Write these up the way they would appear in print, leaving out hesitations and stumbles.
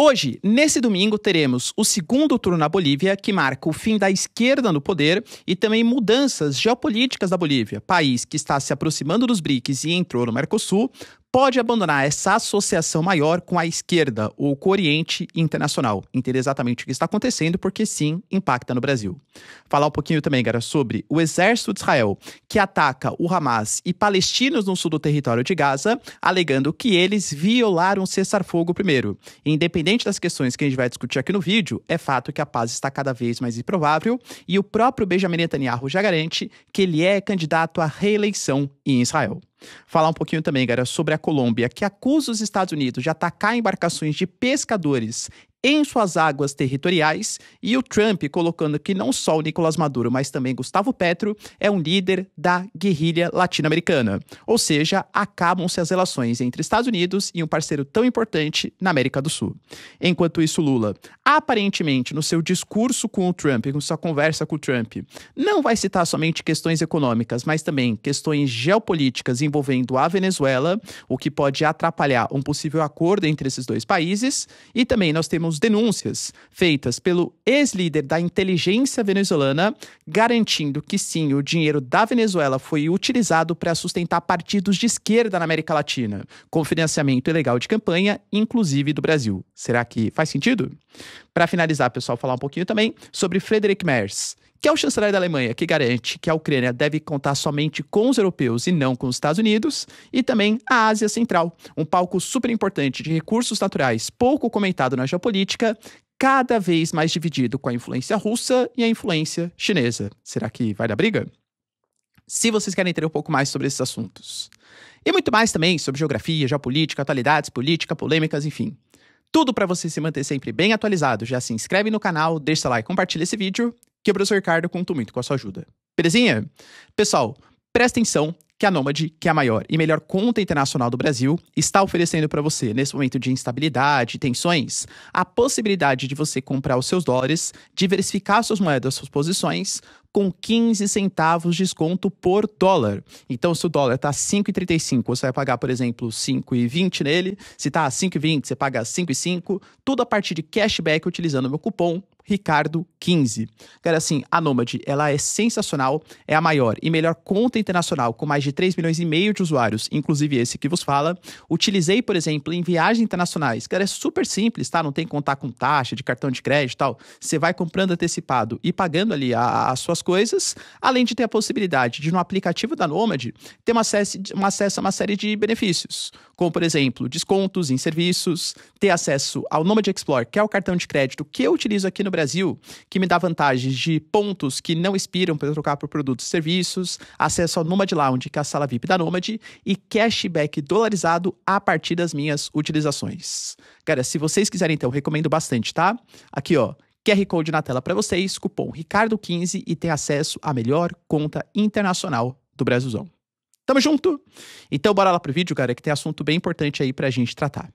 Hoje, nesse domingo, teremos o segundo turno na Bolívia, que marca o fim da esquerda no poder e também mudanças geopolíticas da Bolívia, país que está se aproximando dos BRICS e entrou no Mercosul, pode abandonar essa associação maior com a esquerda ou com o Oriente Internacional. Entender exatamente o que está acontecendo, porque sim, impacta no Brasil. Falar um pouquinho também, galera, sobre o exército de Israel, que ataca o Hamas e palestinos no sul do território de Gaza, alegando que eles violaram o cessar-fogo primeiro. Independente das questões que a gente vai discutir aqui no vídeo, é fato que a paz está cada vez mais improvável e o próprio Benjamin Netanyahu já garante que ele é candidato à reeleição em Israel. Falar um pouquinho também, galera, sobre a Colômbia, que acusa os Estados Unidos de atacar embarcações de pescadores em suas águas territoriais, e o Trump colocando que não só o Nicolás Maduro, mas também Gustavo Petro é um líder da guerrilha latino-americana. Ou seja, acabam-se as relações entre Estados Unidos e um parceiro tão importante na América do Sul. Enquanto isso, Lula, aparentemente, no seu discurso com o Trump, com sua conversa com o Trump, não vai citar somente questões econômicas, mas também questões geopolíticas envolvendo a Venezuela, o que pode atrapalhar um possível acordo entre esses dois países, e também nós temos denúncias feitas pelo ex-líder da inteligência venezuelana, garantindo que sim, o dinheiro da Venezuela foi utilizado para sustentar partidos de esquerda na América Latina, com financiamento ilegal de campanha, inclusive do Brasil. Será que faz sentido? Para finalizar, pessoal, falar um pouquinho também sobre Friedrich Merz, que é o chanceler da Alemanha, que garante que a Ucrânia deve contar somente com os europeus e não com os Estados Unidos, e também a Ásia Central, um palco super importante de recursos naturais, pouco comentado na geopolítica, cada vez mais dividido com a influência russa e a influência chinesa. Será que vai dar briga? Se vocês querem entender um pouco mais sobre esses assuntos. E muito mais também sobre geografia, geopolítica, atualidades, política, polêmicas, enfim. Tudo para você se manter sempre bem atualizado. Já se inscreve no canal, deixa seu like, compartilha esse vídeo, que o professor Ricardo conta muito com a sua ajuda. Belezinha? Pessoal, presta atenção que a Nomad, que é a maior e melhor conta internacional do Brasil, está oferecendo para você, nesse momento de instabilidade e tensões, a possibilidade de você comprar os seus dólares, diversificar suas moedas, suas posições, com 15 centavos de desconto por dólar. Então, se o dólar está 5,35, você vai pagar, por exemplo, 5,20 nele. Se está 5,20, você paga 5,5. Tudo a partir de cashback utilizando o meu cupom Ricardo15. Cara, assim, a Nomad, ela é sensacional, é a maior e melhor conta internacional com mais de 3,5 milhões de usuários, inclusive esse que vos fala. Utilizei, por exemplo, em viagens internacionais. Cara, é super simples, tá? Não tem que contar com taxa de cartão de crédito e tal. Você vai comprando antecipado e pagando ali as suas coisas, além de ter a possibilidade de, no aplicativo da Nomad, ter um acesso a uma série de benefícios, como, por exemplo, descontos em serviços, ter acesso ao Nomad Explore, que é o cartão de crédito que eu utilizo aqui no Brasil, que me dá vantagens de pontos que não expiram para eu trocar por produtos e serviços, acesso ao Nomad Lounge, que é a sala VIP da Nomad, e cashback dolarizado a partir das minhas utilizações. Cara, se vocês quiserem, então, recomendo bastante, tá? Aqui, ó, QR Code na tela para vocês, cupom Ricardo15 e tem acesso à melhor conta internacional do Brasilzão. Tamo junto? Então bora lá pro vídeo, cara, que tem assunto bem importante aí pra gente tratar.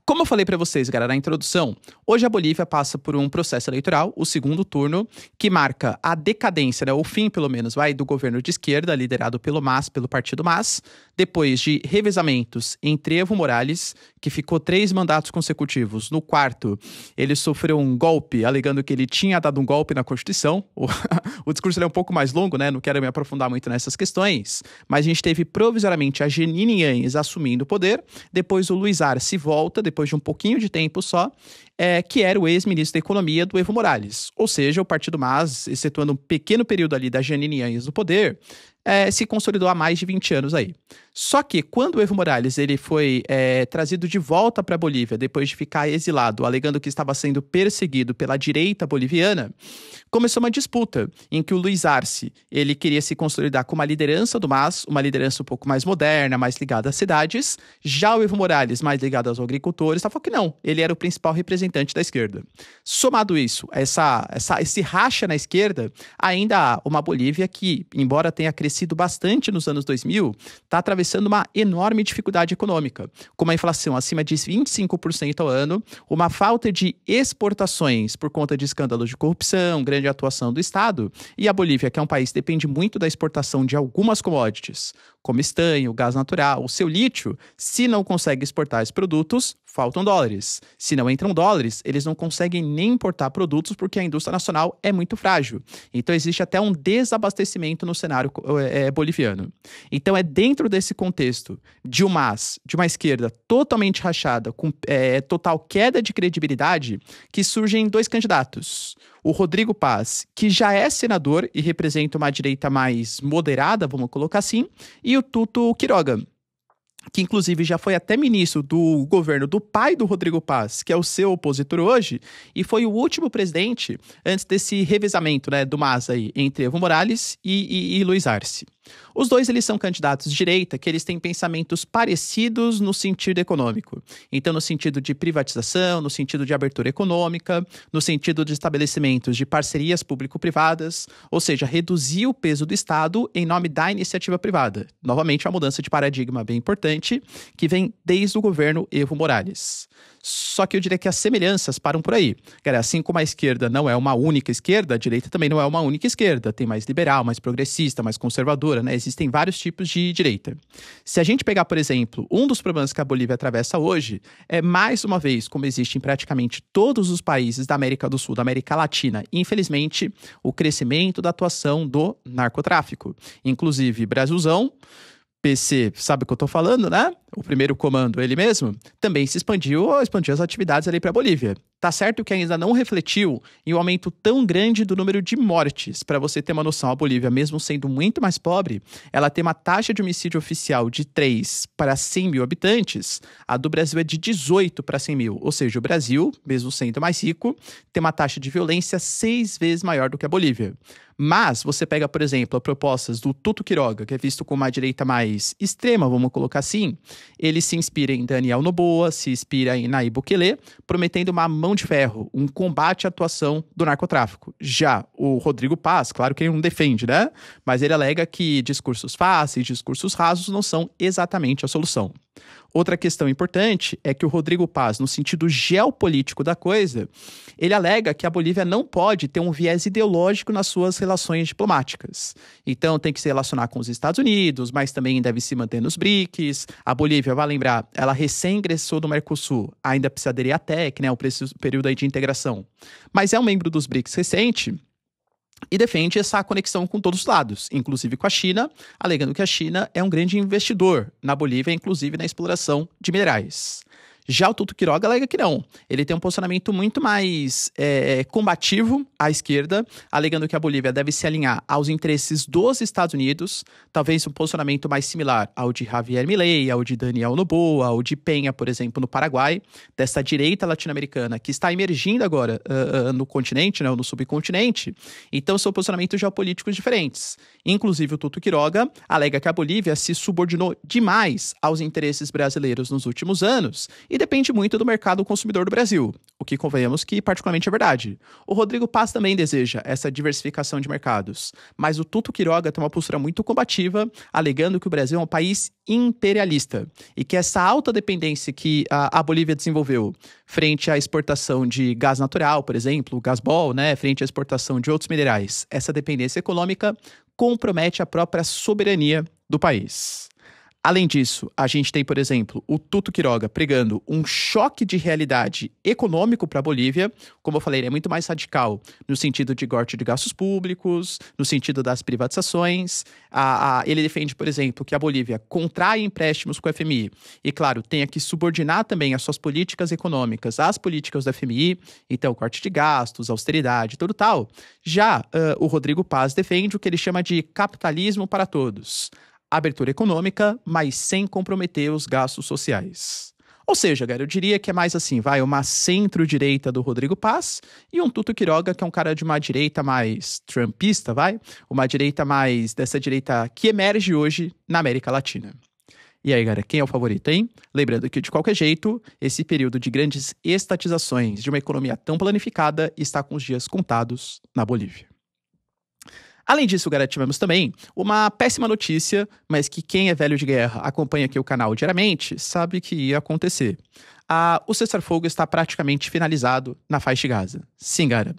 Como eu falei para vocês, galera, na introdução, hoje a Bolívia passa por um processo eleitoral, o segundo turno, que marca a decadência, né, o fim, pelo menos, do governo de esquerda, liderado pelo MAS, pelo partido MAS, depois de revezamentos entre Evo Morales, que ficou 3 mandatos consecutivos. No quarto, ele sofreu um golpe, alegando que ele tinha dado um golpe na Constituição. O discurso é um pouco mais longo, né, não quero me aprofundar muito nessas questões, mas a gente teve provisoriamente a Jeanine Áñez assumindo o poder, depois o Luiz Arce volta, depois de um pouquinho de tempo só, que era o ex-ministro da Economia do Evo Morales. Ou seja, o partido MAS, excetuando um pequeno período ali da Jeanine Áñez no poder, se consolidou há mais de 20 anos aí. Só que quando o Evo Morales ele foi trazido de volta para a Bolívia, depois de ficar exilado, alegando que estava sendo perseguido pela direita boliviana, começou uma disputa em que o Luiz Arce ele queria se consolidar como uma liderança do MAS, uma liderança um pouco mais moderna, mais ligada às cidades. Já o Evo Morales, mais ligado aos agricultores, falou que não, ele era o principal representante da esquerda. Somado isso, esse racha na esquerda, ainda há uma Bolívia que, embora tenha crescido bastante nos anos 2000, está atravessando uma enorme dificuldade econômica, com uma inflação acima de 25% ao ano, uma falta de exportações por conta de escândalos de corrupção, grande atuação do Estado, e a Bolívia, que é um país que depende muito da exportação de algumas commodities, como estanho, gás natural, o seu lítio, se não consegue exportar esses produtos, faltam dólares. Se não entram dólares, eles não conseguem nem importar produtos porque a indústria nacional é muito frágil. Então existe até um desabastecimento no cenário boliviano. Então é dentro desse contexto de uma esquerda totalmente rachada, com total queda de credibilidade, que surgem dois candidatos. O Rodrigo Paz, que já é senador e representa uma direita mais moderada, vamos colocar assim, e o Tuto Quiroga, que inclusive já foi até ministro do governo do pai do Rodrigo Paz, que é o seu opositor hoje, e foi o último presidente antes desse revezamento, né, do MAS aí, entre Evo Morales e Luiz Arce. Os dois, eles são candidatos de direita, que eles têm pensamentos parecidos no sentido econômico. Então, no sentido de privatização, no sentido de abertura econômica, no sentido de estabelecimentos de parcerias público-privadas, ou seja, reduzir o peso do Estado em nome da iniciativa privada. Novamente, uma mudança de paradigma bem importante, que vem desde o governo Evo Morales. Só que eu diria que as semelhanças param por aí. Cara, assim como a esquerda não é uma única esquerda, a direita também não é uma única esquerda. Tem mais liberal, mais progressista, mais conservadora, né? Existem vários tipos de direita. Se a gente pegar, por exemplo, um dos problemas que a Bolívia atravessa hoje é, mais uma vez, como existe em praticamente todos os países da América do Sul, da América Latina, infelizmente, o crescimento da atuação do narcotráfico. Inclusive, Brasilzão, PC, sabe o que eu tô falando, né? O primeiro comando, ele mesmo, também se expandiu as atividades ali para a Bolívia. Tá certo que ainda não refletiu em um aumento tão grande do número de mortes. Para você ter uma noção, a Bolívia, mesmo sendo muito mais pobre, ela tem uma taxa de homicídio oficial de 3 para 100 mil habitantes. A do Brasil é de 18 para 100 mil. Ou seja, o Brasil, mesmo sendo mais rico, tem uma taxa de violência 6 vezes maior do que a Bolívia. Mas você pega, por exemplo, as propostas do Tuto Quiroga, que é visto como uma direita mais extrema, vamos colocar assim. Ele se inspira em Daniel Noboa, se inspira em Nayib Bukele, prometendo uma mão de ferro, um combate à atuação do narcotráfico. Já o Rodrigo Paz, claro que ele não defende, né? Mas ele alega que discursos fáceis, discursos rasos não são exatamente a solução. Outra questão importante é que o Rodrigo Paz, no sentido geopolítico da coisa, ele alega que a Bolívia não pode ter um viés ideológico nas suas relações diplomáticas. Então, tem que se relacionar com os Estados Unidos, mas também deve se manter nos BRICS. A Bolívia, vai lembrar, ela recém-ingressou no Mercosul, ainda precisa aderir à TEC, né, o período aí de integração. Mas é um membro dos BRICS recente, e defende essa conexão com todos os lados, inclusive com a China, alegando que a China é um grande investidor na Bolívia, inclusive na exploração de minerais. Já o Tuto Quiroga alega que não. Ele tem um posicionamento muito mais combativo à esquerda, alegando que a Bolívia deve se alinhar aos interesses dos Estados Unidos, talvez um posicionamento mais similar ao de Javier Milei, ao de Daniel Noboa, ao de Penha, por exemplo, no Paraguai, dessa direita latino-americana que está emergindo agora no continente, né, no subcontinente. Então são posicionamentos geopolíticos diferentes. Inclusive o Tuto Quiroga alega que a Bolívia se subordinou demais aos interesses brasileiros nos últimos anos e depende muito do mercado consumidor do Brasil, o que convenhamos que particularmente é verdade. O Rodrigo Paz também deseja essa diversificação de mercados, mas o Tuto Quiroga tem uma postura muito combativa, alegando que o Brasil é um país imperialista e que essa alta dependência que a Bolívia desenvolveu frente à exportação de gás natural, por exemplo, o Gasbol, né, frente à exportação de outros minerais, essa dependência econômica compromete a própria soberania do país. Além disso, a gente tem, por exemplo, o Tuto Quiroga pregando um choque de realidade econômico para a Bolívia. Como eu falei, ele é muito mais radical no sentido de corte de gastos públicos, no sentido das privatizações. Ele defende, por exemplo, que a Bolívia contrai empréstimos com o FMI e, claro, tenha que subordinar também as suas políticas econômicas às políticas do FMI, então corte de gastos, austeridade, tudo tal. Já o Rodrigo Paz defende o que ele chama de capitalismo para todos. Abertura econômica, mas sem comprometer os gastos sociais. Ou seja, cara, eu diria que é mais assim, uma centro-direita do Rodrigo Paz e um Tuto Quiroga, que é um cara de uma direita mais trumpista, uma direita mais dessa direita que emerge hoje na América Latina. E aí, cara, quem é o favorito, hein? Lembrando que, de qualquer jeito, esse período de grandes estatizações de uma economia tão planificada está com os dias contados na Bolívia. Além disso, galera, tivemos também uma péssima notícia, mas que quem é velho de guerra acompanha aqui o canal diariamente sabe que ia acontecer. O cessar-fogo está praticamente finalizado na faixa de Gaza. Sim, galera.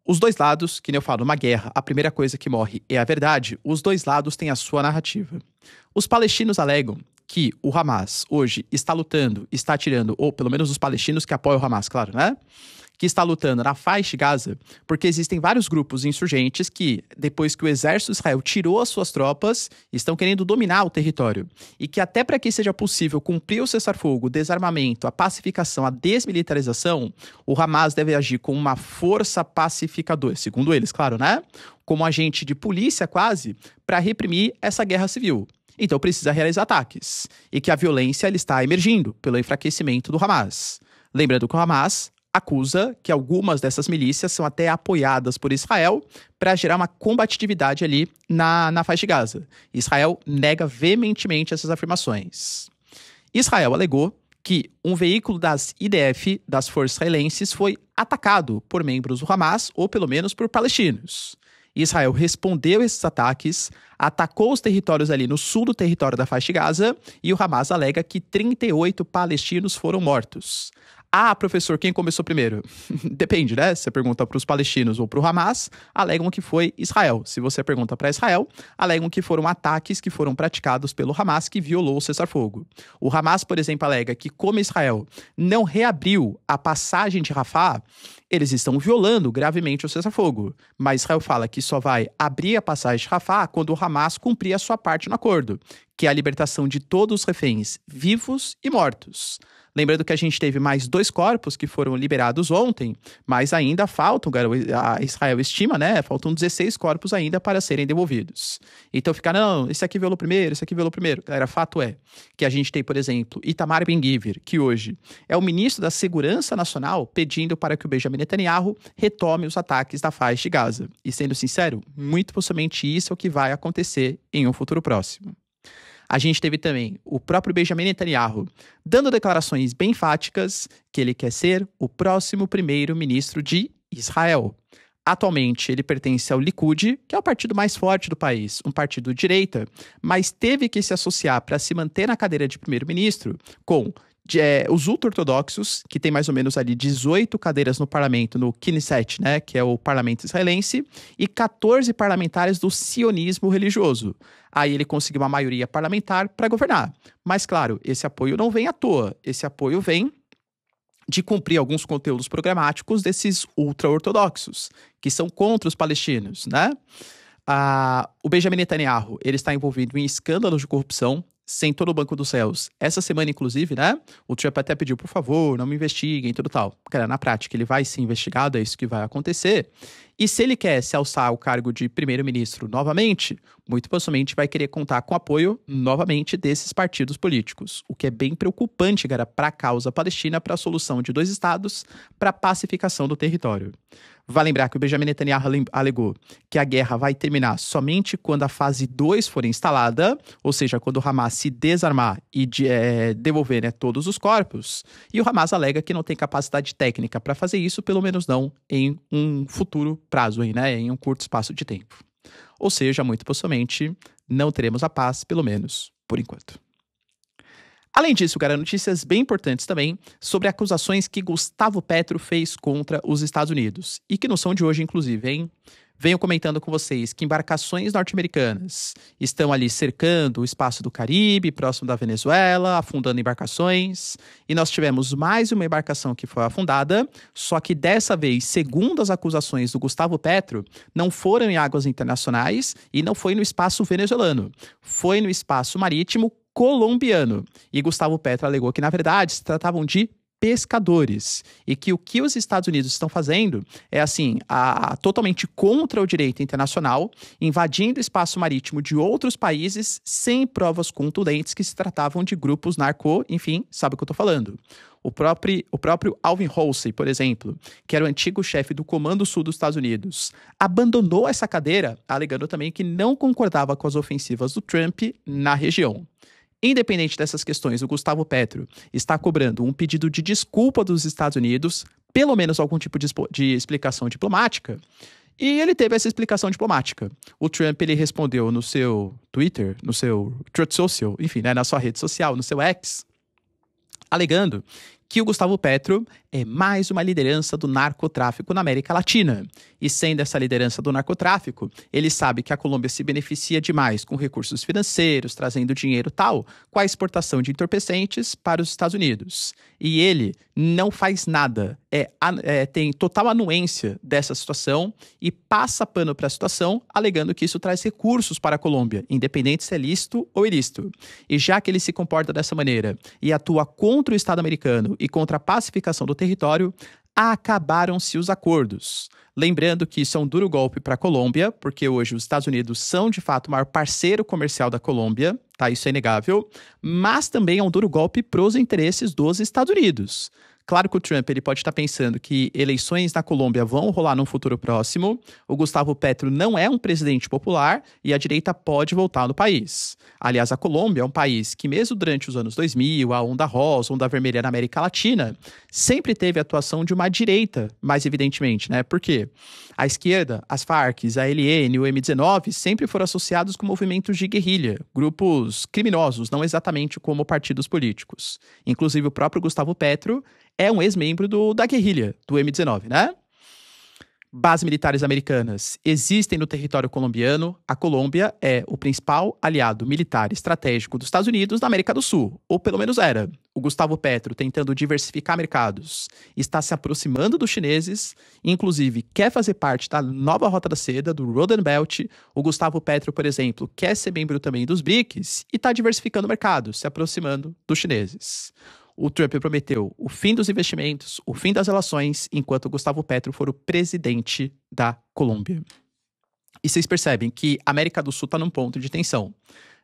Os dois lados, que nem eu falo, numa guerra, a primeira coisa que morre é a verdade, os dois lados têm a sua narrativa. Os palestinos alegam que o Hamas hoje está lutando, está atirando, ou pelo menos os palestinos que apoiam o Hamas, claro, né? Que está lutando na faixa de Gaza, porque existem vários grupos insurgentes que, depois que o exército de Israel tirou as suas tropas, estão querendo dominar o território. E que até para que seja possível cumprir o cessar-fogo, o desarmamento, a pacificação, a desmilitarização, o Hamas deve agir como uma força pacificadora, segundo eles, claro, né? Como agente de polícia quase, para reprimir essa guerra civil. Então precisa realizar ataques. E que a violência ela está emergindo pelo enfraquecimento do Hamas. Lembrando que o Hamas acusa que algumas dessas milícias são até apoiadas por Israel para gerar uma combatividade ali na faixa de Gaza. Israel nega veementemente essas afirmações. Israel alegou que um veículo das IDF, das forças israelenses, foi atacado por membros do Hamas, ou pelo menos por palestinos. Israel respondeu a esses ataques, atacou os territórios ali no sul do território da faixa de Gaza, e o Hamas alega que 38 palestinos foram mortos. Ah, professor, quem começou primeiro? Depende, né? Se você pergunta para os palestinos ou para o Hamas, alegam que foi Israel. Se você pergunta para Israel, alegam que foram ataques que foram praticados pelo Hamas que violou o cessar-fogo. O Hamas, por exemplo, alega que como Israel não reabriu a passagem de Rafah, eles estão violando gravemente o cessar-fogo. Mas Israel fala que só vai abrir a passagem de Rafah quando o Hamas cumprir a sua parte no acordo, que é a libertação de todos os reféns, vivos e mortos. Lembrando que a gente teve mais 2 corpos que foram liberados ontem, mas ainda faltam, a Israel estima, né? Faltam 16 corpos ainda para serem devolvidos. Então fica, não, esse aqui violou primeiro, esse aqui violou primeiro. Galera, fato é que a gente tem, por exemplo, Itamar Ben-Gvir, que hoje é o ministro da Segurança Nacional, pedindo para que o Benjamin Netanyahu retome os ataques da faixa de Gaza. E sendo sincero, muito possivelmente isso é o que vai acontecer em um futuro próximo. A gente teve também o próprio Benjamin Netanyahu dando declarações bem enfáticas que ele quer ser o próximo primeiro-ministro de Israel. Atualmente, ele pertence ao Likud, que é o partido mais forte do país, um partido de direita, mas teve que se associar para se manter na cadeira de primeiro-ministro com os ultra-ortodoxos, que tem mais ou menos ali 18 cadeiras no parlamento, no Knesset, né, que é o parlamento israelense, e 14 parlamentares do sionismo religioso. Aí ele conseguiu uma maioria parlamentar para governar. Mas, claro, esse apoio não vem à toa. Esse apoio vem de cumprir alguns conteúdos programáticos desses ultra-ortodoxos, que são contra os palestinos, né? O Benjamin Netanyahu, ele está envolvido em escândalos de corrupção, sentou no banco dos réus. Essa semana, inclusive, né? O Trump até pediu, por favor, não me investiguem e tudo tal. Cara, na prática, ele vai ser investigado, é isso que vai acontecer. E se ele quer se alçar ao cargo de primeiro-ministro novamente, muito possivelmente vai querer contar com o apoio, novamente, desses partidos políticos. O que é bem preocupante, cara, para a causa palestina, para a solução de 2 estados, para a pacificação do território. Vale lembrar que o Benjamin Netanyahu alegou que a guerra vai terminar somente quando a fase 2 for instalada, ou seja, quando o Hamas se desarmar e devolver, né, todos os corpos. E o Hamas alega que não tem capacidade técnica para fazer isso, pelo menos não em um futuro prazo, né, em um curto espaço de tempo. Ou seja, muito possivelmente não teremos a paz, pelo menos por enquanto. Além disso, cara, notícias bem importantes também sobre acusações que Gustavo Petro fez contra os Estados Unidos. E que não são de hoje, inclusive, hein? Venho comentando com vocês que embarcações norte-americanas estão ali cercando o espaço do Caribe, próximo da Venezuela, afundando embarcações. E nós tivemos mais uma embarcação que foi afundada, só que dessa vez, segundo as acusações do Gustavo Petro, não foram em águas internacionais e não foi no espaço venezuelano. Foi no espaço marítimo colombiano. E Gustavo Petro alegou que, na verdade, se tratavam de pescadores e que o que os Estados Unidos estão fazendo é, assim, totalmente contra o direito internacional, invadindo o espaço marítimo de outros países sem provas contundentes que se tratavam de grupos enfim, sabe o que eu tô falando. O próprio Alvin Halsey, por exemplo, que era o antigo chefe do Comando Sul dos Estados Unidos, abandonou essa cadeira, alegando também que não concordava com as ofensivas do Trump na região. Independente dessas questões, o Gustavo Petro está cobrando um pedido de desculpa dos Estados Unidos, pelo menos algum tipo de explicação diplomática, e ele teve essa explicação diplomática. O Trump, ele respondeu no seu Twitter, no seu Truth Social, enfim, né, na sua rede social, no seu X, alegando que o Gustavo Petro é mais uma liderança do narcotráfico na América Latina. E sendo essa liderança do narcotráfico, ele sabe que a Colômbia se beneficia demais com recursos financeiros, trazendo dinheiro tal, com a exportação de entorpecentes para os Estados Unidos. E ele não faz nada, tem total anuência dessa situação e passa pano para a situação, alegando que isso traz recursos para a Colômbia, independente se é lícito ou ilícito. E já que ele se comporta dessa maneira e atua contra o Estado americano e contra a pacificação do território, acabaram-se os acordos. Lembrando que isso é um duro golpe para a Colômbia, porque hoje os Estados Unidos são, de fato, o maior parceiro comercial da Colômbia, tá? Isso é inegável, mas também é um duro golpe para os interesses dos Estados Unidos. Claro que o Trump ele pode estar pensando que eleições na Colômbia vão rolar num futuro próximo. O Gustavo Petro não é um presidente popular e a direita pode voltar no país. Aliás, a Colômbia é um país que, mesmo durante os anos 2000, a onda rosa, a onda vermelha na América Latina, sempre teve a atuação de uma direita, mais evidentemente, né? Por quê? A esquerda, as Farc, a ELN, o M19, sempre foram associados com movimentos de guerrilha, grupos criminosos, não exatamente como partidos políticos. Inclusive, o próprio Gustavo Petro é um ex-membro da guerrilha, do M19, né? Bases militares americanas existem no território colombiano. A Colômbia é o principal aliado militar estratégico dos Estados Unidos na América do Sul, ou pelo menos era. O Gustavo Petro, tentando diversificar mercados, está se aproximando dos chineses, inclusive quer fazer parte da nova Rota da Seda, do Road and Belt. O Gustavo Petro, por exemplo, quer ser membro também dos BRICS e está diversificando mercados, se aproximando dos chineses. O Trump prometeu o fim dos investimentos, o fim das relações, enquanto o Gustavo Petro for o presidente da Colômbia. E vocês percebem que a América do Sul está num ponto de tensão.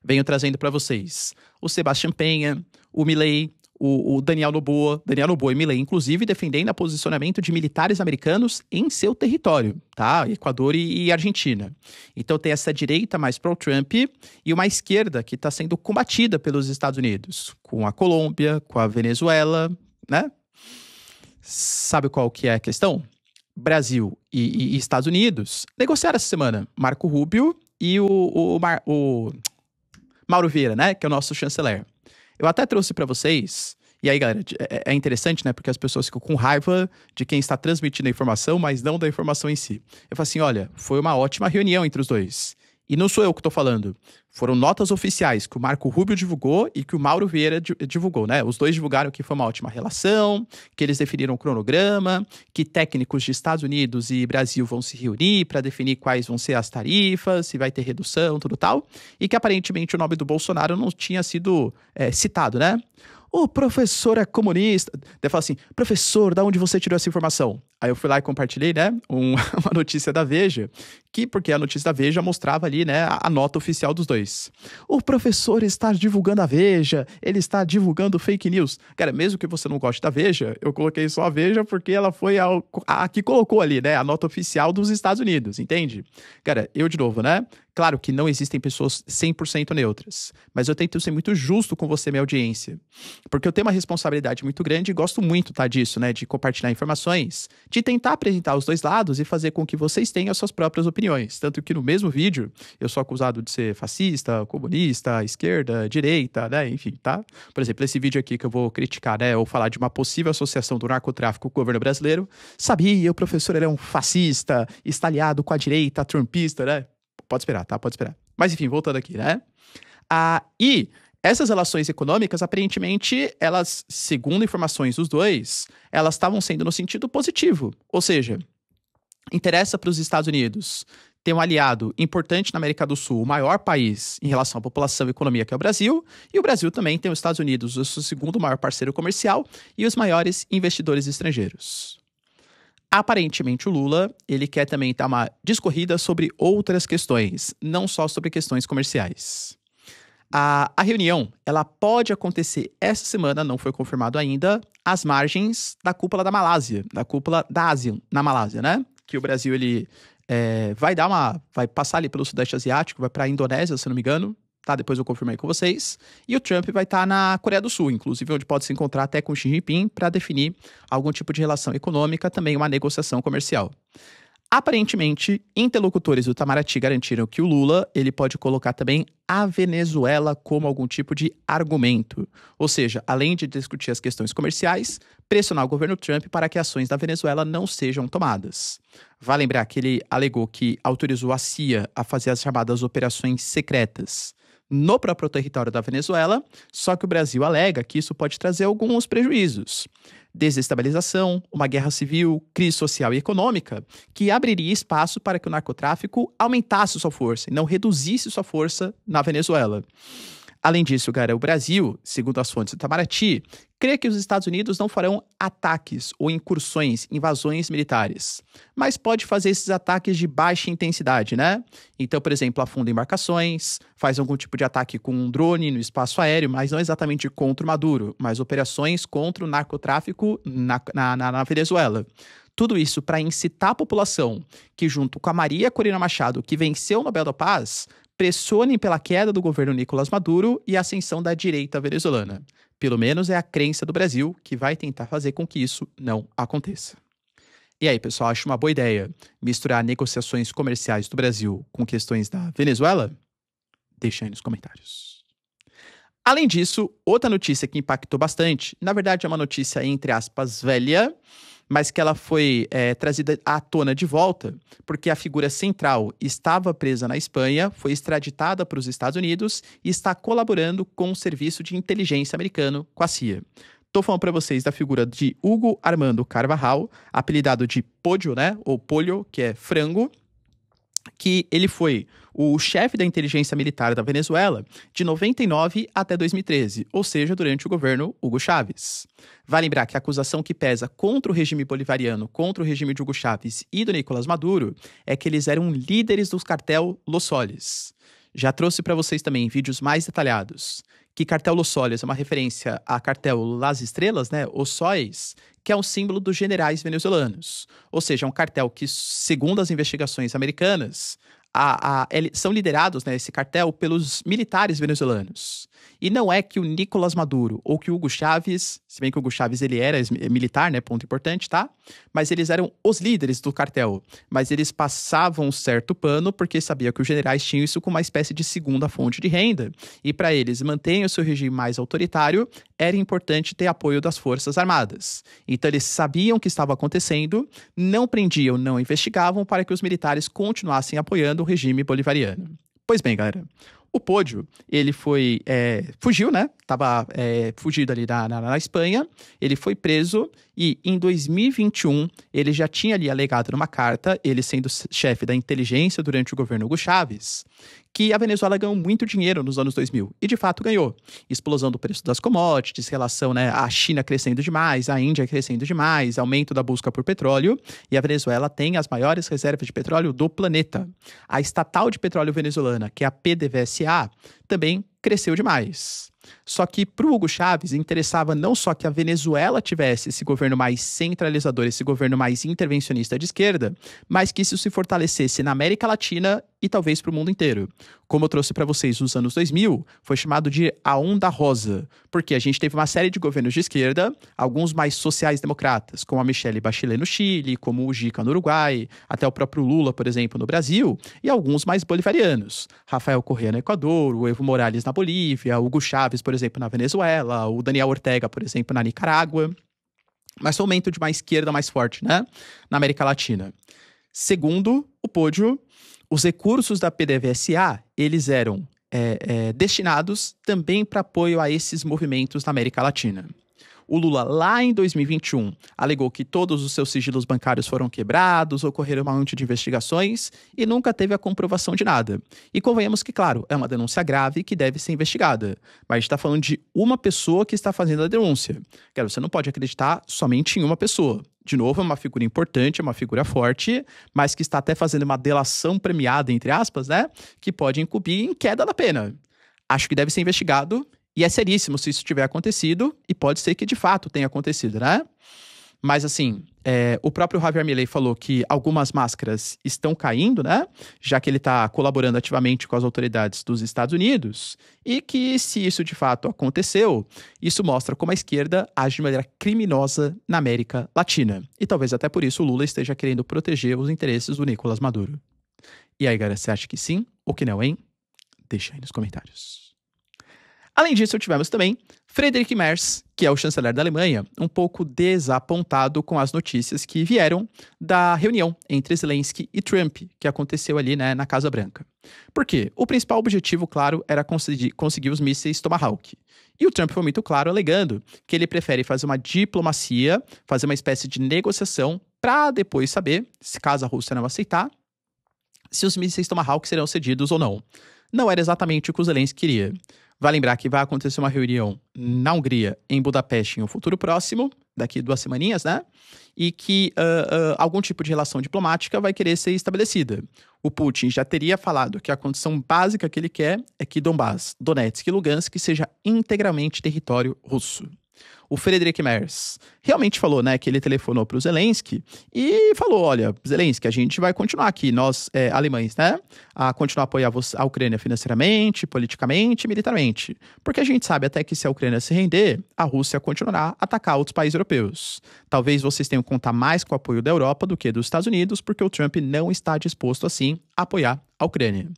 Venho trazendo para vocês o Sebastián Peña, o Milei, o Daniel Noboa e Milei, inclusive, defendendo o posicionamento de militares americanos em seu território, tá? Equador e Argentina. Então tem essa direita mais pró-Trump e uma esquerda que está sendo combatida pelos Estados Unidos, com a Colômbia, com a Venezuela, né? Sabe qual que é a questão? Brasil e Estados Unidos negociaram essa semana Marco Rubio e o Mauro Vieira, né? Que é o nosso chanceler. Eu até trouxe para vocês, e aí, galera, é interessante, né? Porque as pessoas ficam com raiva de quem está transmitindo a informação, mas não da informação em si. Eu falo assim, olha, foi uma ótima reunião entre os dois. E não sou eu que estou falando. Foram notas oficiais que o Marco Rubio divulgou e que o Mauro Vieira divulgou, né? Os dois divulgaram que foi uma ótima relação, que eles definiram o cronograma, que técnicos de Estados Unidos e Brasil vão se reunir para definir quais vão ser as tarifas, se vai ter redução, tudo tal. E que aparentemente o nome do Bolsonaro não tinha sido citado, né? O professor é comunista. Daí fala assim, professor, da onde você tirou essa informação? Aí eu fui lá e compartilhei, né, uma notícia da Veja, porque a notícia da Veja mostrava ali, né, a nota oficial dos dois. O professor está divulgando a Veja, ele está divulgando fake news. Cara, mesmo que você não goste da Veja, eu coloquei só a Veja porque ela foi a que colocou ali, né, a nota oficial dos Estados Unidos, entende? Cara, eu de novo, né, claro que não existem pessoas 100% neutras, mas eu tento ser muito justo com você, minha audiência, porque eu tenho uma responsabilidade muito grande e gosto muito, tá, disso, né, de compartilhar informações, de tentar apresentar os dois lados e fazer com que vocês tenham as suas próprias opiniões. Tanto que no mesmo vídeo, eu sou acusado de ser fascista, comunista, esquerda, direita, né, enfim, tá? Por exemplo, esse vídeo aqui que eu vou criticar, né, ou falar de uma possível associação do narcotráfico com o governo brasileiro, sabia, o professor era um fascista, está aliado com a direita, trumpista, né? Pode esperar, tá? Pode esperar. Mas enfim, voltando aqui, né? E essas relações econômicas, aparentemente, elas, segundo informações dos dois, elas estavam sendo no sentido positivo. Ou seja, interessa para os Estados Unidos ter um aliado importante na América do Sul, o maior país em relação à população e economia, que é o Brasil, e o Brasil também tem os Estados Unidos, o seu segundo maior parceiro comercial, e os maiores investidores estrangeiros. Aparentemente, o Lula, ele quer também dar uma discorrida sobre outras questões, não só sobre questões comerciais. A reunião, ela pode acontecer essa semana, não foi confirmado ainda, às margens da cúpula da Malásia, da cúpula da ASEAN, na Malásia, né? Que o Brasil, ele vai passar ali pelo Sudeste Asiático, vai para a Indonésia, se não me engano, tá? Depois eu confirmo aí com vocês. E o Trump vai estar na Coreia do Sul, inclusive onde pode se encontrar até com Xi Jinping para definir algum tipo de relação econômica, também uma negociação comercial. Aparentemente, interlocutores do Itamaraty garantiram que o Lula ele pode colocar também a Venezuela como algum tipo de argumento. Ou seja, além de discutir as questões comerciais, pressionar o governo Trump para que ações da Venezuela não sejam tomadas. Vale lembrar que ele alegou que autorizou a CIA a fazer as chamadas operações secretas no próprio território da Venezuela, só que o Brasil alega que isso pode trazer alguns prejuízos. Desestabilização, uma guerra civil, crise social e econômica, que abriria espaço para que o narcotráfico aumentasse sua força e não reduzisse sua força na Venezuela. Além disso, cara, o Brasil, segundo as fontes do Itamaraty, crê que os Estados Unidos não farão ataques ou incursões, invasões militares, mas pode fazer esses ataques de baixa intensidade, né? Então, por exemplo, afunda embarcações, faz algum tipo de ataque com um drone no espaço aéreo, mas não exatamente contra o Maduro, mas operações contra o narcotráfico na Venezuela. Tudo isso para incitar a população que, junto com a Maria Corina Machado, que venceu o Nobel da Paz, pressionem pela queda do governo Nicolás Maduro e a ascensão da direita venezuelana. Pelo menos é a crença do Brasil, que vai tentar fazer com que isso não aconteça. E aí, pessoal, acha uma boa ideia misturar negociações comerciais do Brasil com questões da Venezuela? Deixa aí nos comentários. Além disso, outra notícia que impactou bastante, na verdade é uma notícia, entre aspas, velha, mas que ela foi trazida à tona de volta, porque a figura central estava presa na Espanha, foi extraditada para os Estados Unidos e está colaborando com o serviço de inteligência americano, com a CIA. Estou falando para vocês da figura de Hugo Armando Carvajal, apelidado de Pollo, né, ou Pollo, que é frango, que ele foi o chefe da inteligência militar da Venezuela de 99 até 2013, ou seja, durante o governo Hugo Chávez. Vale lembrar que a acusação que pesa contra o regime bolivariano, contra o regime de Hugo Chávez e do Nicolás Maduro é que eles eram líderes dos cartel Los Soles. Já trouxe para vocês também vídeos mais detalhados que cartel Los Soles é uma referência a cartel Las Estrelas, né, os sóis, que é um símbolo dos generais venezuelanos. Ou seja, é um cartel que, segundo as investigações americanas, são liderados, né, esse cartel, pelos militares venezuelanos. E não é que o Nicolás Maduro ou que o Hugo Chávez, se bem que o Hugo Chávez ele era militar, né, ponto importante, tá? Mas eles eram os líderes do cartel. Mas eles passavam um certo pano porque sabiam que os generais tinham isso como uma espécie de segunda fonte de renda. E para eles manterem o seu regime mais autoritário, era importante ter apoio das Forças Armadas. Então eles sabiam o que estava acontecendo, não prendiam, não investigavam para que os militares continuassem apoiando o regime bolivariano. Pois bem, galera, o Pollo, ele fugiu, né? Tava fugido ali na Espanha, ele foi preso e em 2021 ele já tinha ali alegado numa carta, ele sendo chefe da inteligência durante o governo Hugo Chávez, que a Venezuela ganhou muito dinheiro nos anos 2000, e de fato ganhou. Explosão do preço das commodities, relação, né, a China crescendo demais, a Índia crescendo demais, aumento da busca por petróleo, e a Venezuela tem as maiores reservas de petróleo do planeta. A estatal de petróleo venezuelana, que é a PDVSA, também cresceu demais. Só que para o Hugo Chávez interessava não só que a Venezuela tivesse esse governo mais centralizador, esse governo mais intervencionista de esquerda, mas que isso se fortalecesse na América Latina e talvez para o mundo inteiro. Como eu trouxe para vocês nos anos 2000, foi chamado de a Onda Rosa, porque a gente teve uma série de governos de esquerda, alguns mais sociais-democratas, como a Michelle Bachelet no Chile, como o Mujica no Uruguai, até o próprio Lula, por exemplo, no Brasil, e alguns mais bolivarianos, Rafael Correa no Equador, o Evo Morales na Bolívia, Hugo Chávez, por exemplo, na Venezuela, o Daniel Ortega, por exemplo, na Nicarágua, mas foi um momento de uma esquerda mais forte, né, na América Latina. Segundo o Pollo, os recursos da PDVSA, eles eram destinados também para apoio a esses movimentos na América Latina. O Lula, lá em 2021, alegou que todos os seus sigilos bancários foram quebrados, ocorreram um monte de investigações e nunca teve a comprovação de nada. E convenhamos que, claro, é uma denúncia grave que deve ser investigada. Mas a gente está falando de uma pessoa que está fazendo a denúncia. Cara, você não pode acreditar somente em uma pessoa. De novo, é uma figura importante, é uma figura forte, mas que está até fazendo uma delação premiada, entre aspas, né? Que pode incumbir em queda da pena. Acho que deve ser investigado. E é seríssimo se isso tiver acontecido, e pode ser que de fato tenha acontecido, né? Mas assim, o próprio Javier Milei falou que algumas máscaras estão caindo, né? Já que ele está colaborando ativamente com as autoridades dos Estados Unidos. E que, se isso de fato aconteceu, isso mostra como a esquerda age de maneira criminosa na América Latina. E talvez até por isso o Lula esteja querendo proteger os interesses do Nicolás Maduro. E aí, galera, você acha que sim ou que não, hein? Deixa aí nos comentários. Além disso, tivemos também Friedrich Merz, que é o chanceler da Alemanha, um pouco desapontado com as notícias que vieram da reunião entre Zelensky e Trump, que aconteceu ali, né, na Casa Branca. Por quê? O principal objetivo, claro, era conseguir os mísseis Tomahawk. E o Trump foi muito claro, alegando que ele prefere fazer uma diplomacia, fazer uma espécie de negociação, para depois saber, se caso a Rússia não aceitar, se os mísseis Tomahawk serão cedidos ou não. Não era exatamente o que o Zelensky queria. Vai lembrar que vai acontecer uma reunião na Hungria, em Budapeste, em um futuro próximo, daqui 2 semaninhas, né? E que algum tipo de relação diplomática vai querer ser estabelecida. O Putin já teria falado que a condição básica que ele quer é que Donbas, Donetsk e Lugansk seja integralmente território russo. O Friedrich Merz realmente falou, né, que ele telefonou para o Zelensky e falou, olha, Zelensky, a gente vai continuar aqui, nós alemães, né, a continuar a apoiar a Ucrânia financeiramente, politicamente, militarmente, porque a gente sabe até que se a Ucrânia se render, a Rússia continuará a atacar outros países europeus. Talvez vocês tenham que contar mais com o apoio da Europa do que dos Estados Unidos, porque o Trump não está disposto, assim, a apoiar a Ucrânia.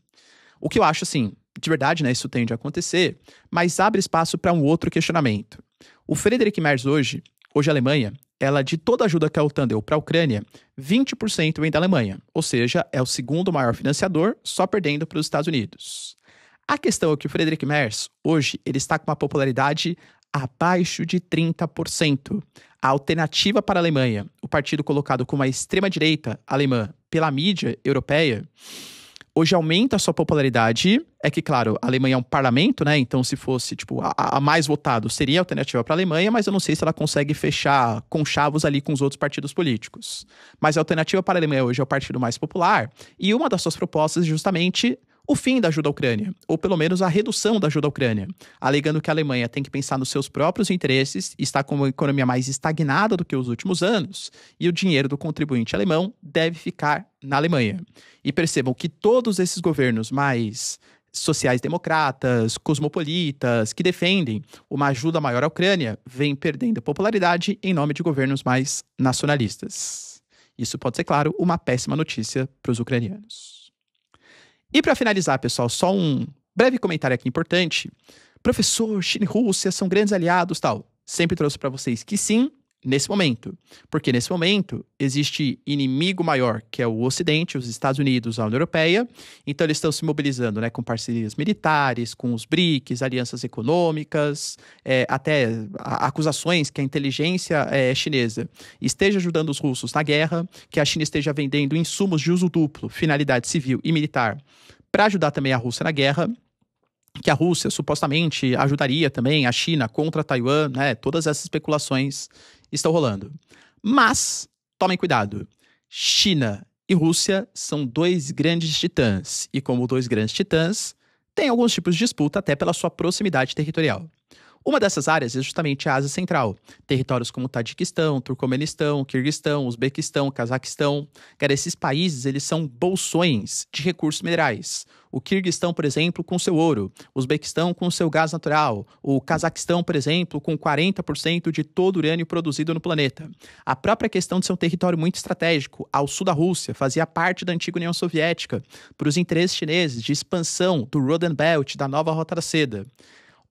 O que eu acho, assim, de verdade, né, isso tende a acontecer, mas abre espaço para um outro questionamento. O Friedrich Merz hoje a Alemanha, ela de toda a ajuda que a OTAN deu para a Ucrânia, 20% vem da Alemanha, ou seja, é o segundo maior financiador, só perdendo para os Estados Unidos. A questão é que o Friedrich Merz, hoje, ele está com uma popularidade abaixo de 30%. A alternativa para a Alemanha, o partido colocado como a extrema-direita alemã pela mídia europeia, hoje aumenta a sua popularidade. É que, claro, a Alemanha é um parlamento, né? Então, se fosse, tipo, a mais votado, seria a alternativa para a Alemanha, mas eu não sei se ela consegue fechar conchavos ali com os outros partidos políticos. Mas a alternativa para a Alemanha hoje é o partido mais popular, e uma das suas propostas é justamente o fim da ajuda à Ucrânia, ou pelo menos a redução da ajuda à Ucrânia, alegando que a Alemanha tem que pensar nos seus próprios interesses, está com uma economia mais estagnada do que os últimos anos, e o dinheiro do contribuinte alemão deve ficar na Alemanha. E percebam que todos esses governos mais sociais-democratas, cosmopolitas, que defendem uma ajuda maior à Ucrânia, vêm perdendo popularidade em nome de governos mais nacionalistas. Isso pode ser, claro, uma péssima notícia para os ucranianos. E para finalizar, pessoal, só um breve comentário aqui importante. Professor, China e Rússia são grandes aliados, tal. Sempre trouxe para vocês que sim, nesse momento. Porque nesse momento existe inimigo maior, que é o Ocidente, os Estados Unidos, a União Europeia. Então eles estão se mobilizando, né, com parcerias militares, com os BRICS, alianças econômicas, até acusações que a inteligência chinesa esteja ajudando os russos na guerra, que a China esteja vendendo insumos de uso duplo, finalidade civil e militar, para ajudar também a Rússia na guerra, que a Rússia supostamente ajudaria também a China contra Taiwan, né? Todas essas especulações estão rolando. Mas, tomem cuidado, China e Rússia são 2 grandes titãs, e como 2 grandes titãs, têm alguns tipos de disputa até pela sua proximidade territorial. Uma dessas áreas é justamente a Ásia Central. Territórios como Tajiquistão, Turcomenistão, Quirguistão, Uzbequistão, Cazaquistão. Cara, esses países, eles são bolsões de recursos minerais. O Quirguistão, por exemplo, com seu ouro. O Uzbequistão com seu gás natural. O Cazaquistão, por exemplo, com 40% de todo o urânio produzido no planeta. A própria questão de ser um território muito estratégico, ao sul da Rússia, fazia parte da antiga União Soviética, para os interesses chineses de expansão do Roden Belt, da nova Rota da Seda.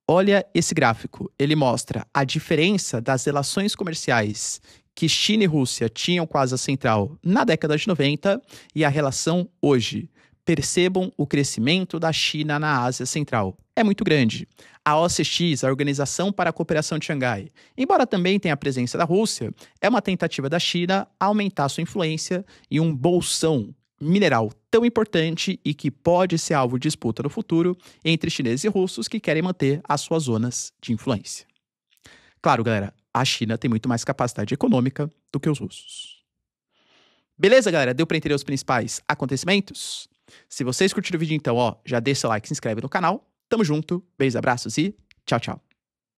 Olha esse gráfico, ele mostra a diferença das relações comerciais que China e Rússia tinham com a Ásia Central na década de 90 e a relação hoje. Percebam o crescimento da China na Ásia Central. É muito grande. A OCX, a Organização para a Cooperação de Xangai, embora também tenha a presença da Rússia, é uma tentativa da China aumentar sua influência em um bolsão mineral tão importante e que pode ser alvo de disputa no futuro entre chineses e russos que querem manter as suas zonas de influência. Claro, galera, a China tem muito mais capacidade econômica do que os russos. Beleza, galera? Deu para entender os principais acontecimentos? Se vocês curtiram o vídeo, então, já deixa seu like, se inscreve no canal. Tamo junto, beijos, abraços e tchau, tchau.